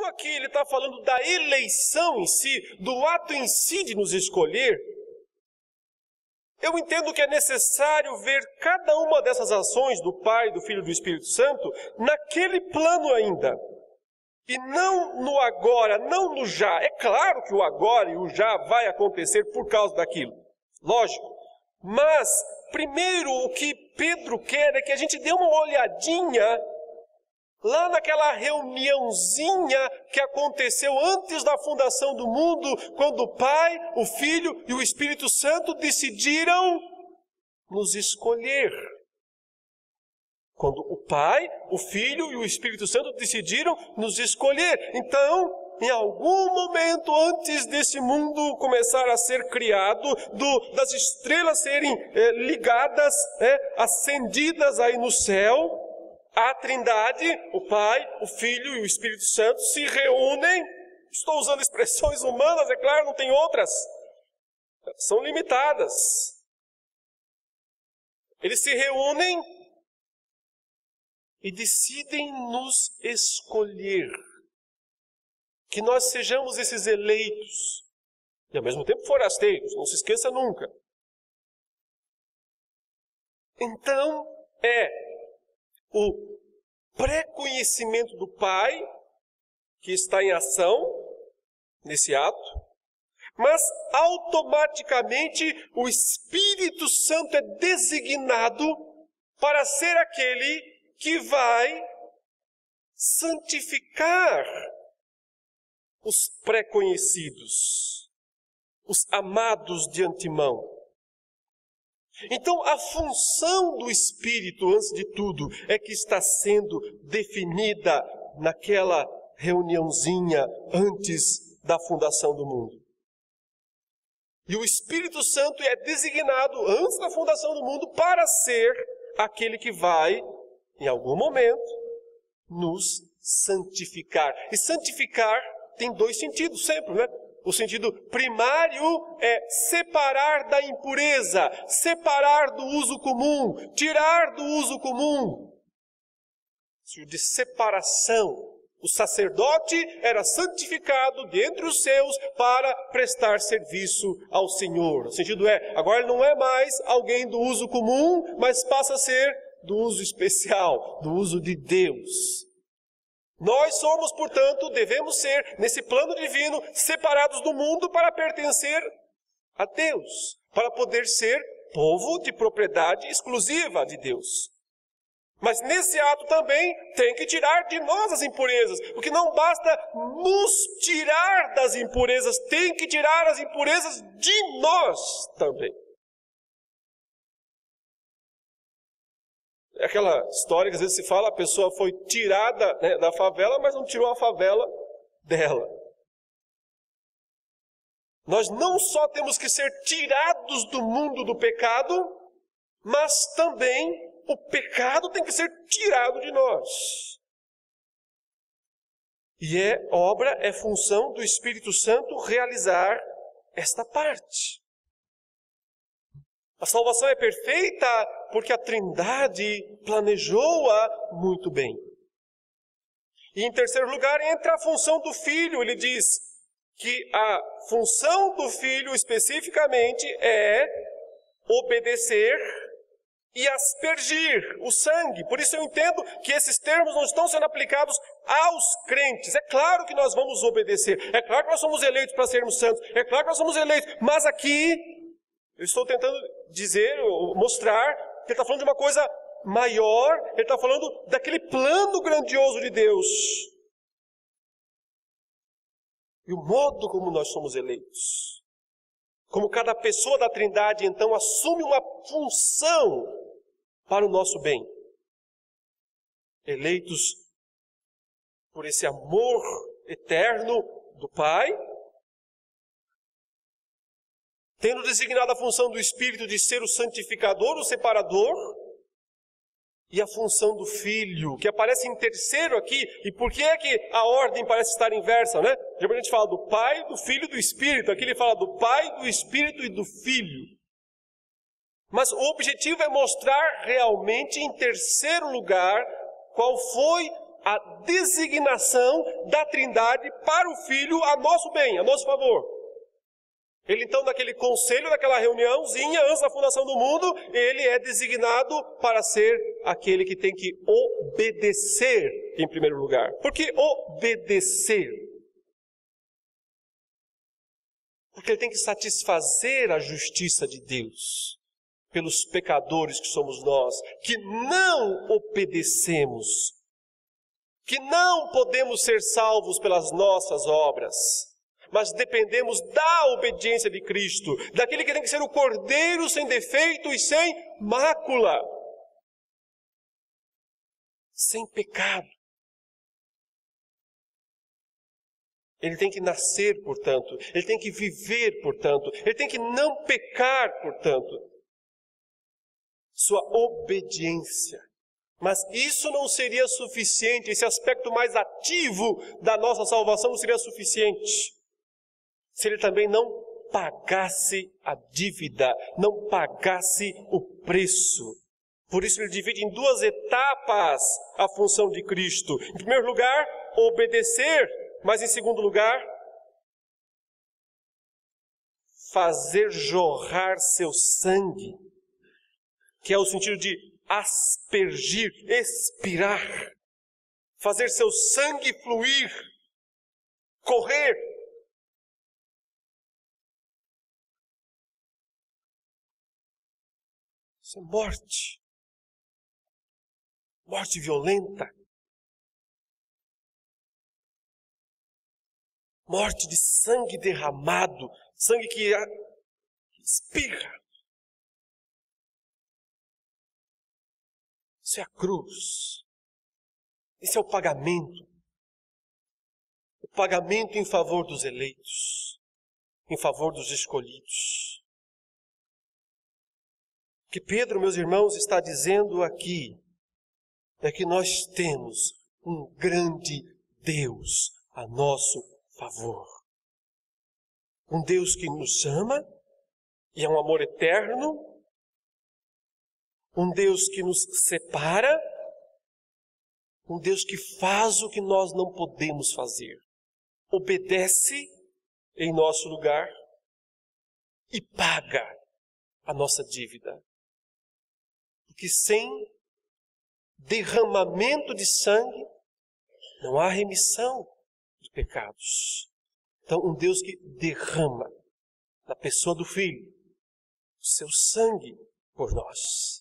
como aqui ele está falando da eleição em si, do ato em si de nos escolher, eu entendo que é necessário ver cada uma dessas ações do Pai, do Filho e do Espírito Santo naquele plano ainda. E não no agora, não no já. É claro que o agora e o já vai acontecer por causa daquilo. Lógico. Mas, primeiro, o que Pedro quer é que a gente dê uma olhadinha lá naquela reuniãozinha que aconteceu antes da fundação do mundo, quando o Pai, o Filho e o Espírito Santo decidiram nos escolher. Quando o Pai, o Filho e o Espírito Santo decidiram nos escolher. Então, em algum momento antes desse mundo começar a ser criado, das estrelas serem ligadas, acendidas aí no céu, a Trindade, o Pai, o Filho e o Espírito Santo se reúnem. Estou usando expressões humanas, é claro, não tem outras. São limitadas. Eles se reúnem e decidem nos escolher. Que nós sejamos esses eleitos. E ao mesmo tempo forasteiros, não se esqueça nunca. Então, o pré-conhecimento do Pai, que está em ação, nesse ato, mas automaticamente o Espírito Santo é designado para ser aquele que vai santificar os pré-conhecidos, os amados de antemão. Então, a função do Espírito, antes de tudo, é que está sendo definida naquela reuniãozinha antes da fundação do mundo. E o Espírito Santo é designado antes da fundação do mundo para ser aquele que vai, em algum momento, nos santificar. E santificar tem dois sentidos sempre, né? O sentido primário é separar da impureza, separar do uso comum, tirar do uso comum. De separação. O sacerdote era santificado dentre os seus para prestar serviço ao Senhor. O sentido agora ele não é mais alguém do uso comum, mas passa a ser do uso especial, do uso de Deus. Nós somos, portanto, devemos ser, nesse plano divino, separados do mundo para pertencer a Deus, para poder ser povo de propriedade exclusiva de Deus. Mas nesse ato também tem que tirar de nós as impurezas, porque não basta nos tirar das impurezas, tem que tirar as impurezas de nós também. É aquela história que às vezes se fala, a pessoa foi tirada, né, da favela, mas não tirou a favela dela. Nós não só temos que ser tirados do mundo do pecado, mas também o pecado tem que ser tirado de nós. E é função do Espírito Santo realizar esta parte. A salvação é perfeita porque a Trindade planejou-a muito bem. E em terceiro lugar, entra a função do Filho. Ele diz que a função do Filho especificamente é obedecer e aspergir o sangue. Por isso eu entendo que esses termos não estão sendo aplicados aos crentes. É claro que nós vamos obedecer. É claro que nós somos eleitos para sermos santos. É claro que nós somos eleitos. Mas aqui eu estou tentando dizer, mostrar que ele está falando de uma coisa maior. Ele está falando daquele plano grandioso de Deus. E o modo como nós somos eleitos. Como cada pessoa da Trindade, então, assume uma função para o nosso bem. Eleitos por esse amor eterno do Pai, tendo designado a função do Espírito de ser o santificador, o separador, e a função do Filho, que aparece em terceiro aqui. E por que é que a ordem parece estar inversa, né? Geralmente a gente fala do Pai, do Filho e do Espírito. Aqui ele fala do Pai, do Espírito e do Filho. Mas o objetivo é mostrar realmente, em terceiro lugar, qual foi a designação da Trindade para o Filho a nosso bem, a nosso favor. Ele então, naquele conselho, naquela reuniãozinha, antes da fundação do mundo, ele é designado para ser aquele que tem que obedecer em primeiro lugar. Por que obedecer? Porque ele tem que satisfazer a justiça de Deus pelos pecadores que somos nós, que não obedecemos, que não podemos ser salvos pelas nossas obras, mas dependemos da obediência de Cristo, daquele que tem que ser o Cordeiro sem defeito e sem mácula, sem pecado. Ele tem que nascer, portanto, ele tem que viver, portanto, ele tem que não pecar, portanto. Sua obediência. Mas isso não seria suficiente, esse aspecto mais ativo da nossa salvação não seria suficiente se ele também não pagasse a dívida, não pagasse o preço. Por isso ele divide em duas etapas a função de Cristo. Em primeiro lugar, obedecer, mas em segundo lugar, fazer jorrar seu sangue, que é o sentido de aspergir, expirar, fazer seu sangue fluir, correr. Isso é morte. Morte violenta. Morte de sangue derramado, sangue que espirra. Isso é a cruz. Esse é o pagamento. O pagamento em favor dos eleitos, em favor dos escolhidos. O que Pedro, meus irmãos, está dizendo aqui é que nós temos um grande Deus a nosso favor. Um Deus que nos ama e é um amor eterno. Um Deus que nos separa. Um Deus que faz o que nós não podemos fazer. Obedece em nosso lugar e paga a nossa dívida. Porque sem derramamento de sangue não há remissão de pecados. Então, um Deus que derrama na pessoa do Filho o seu sangue por nós.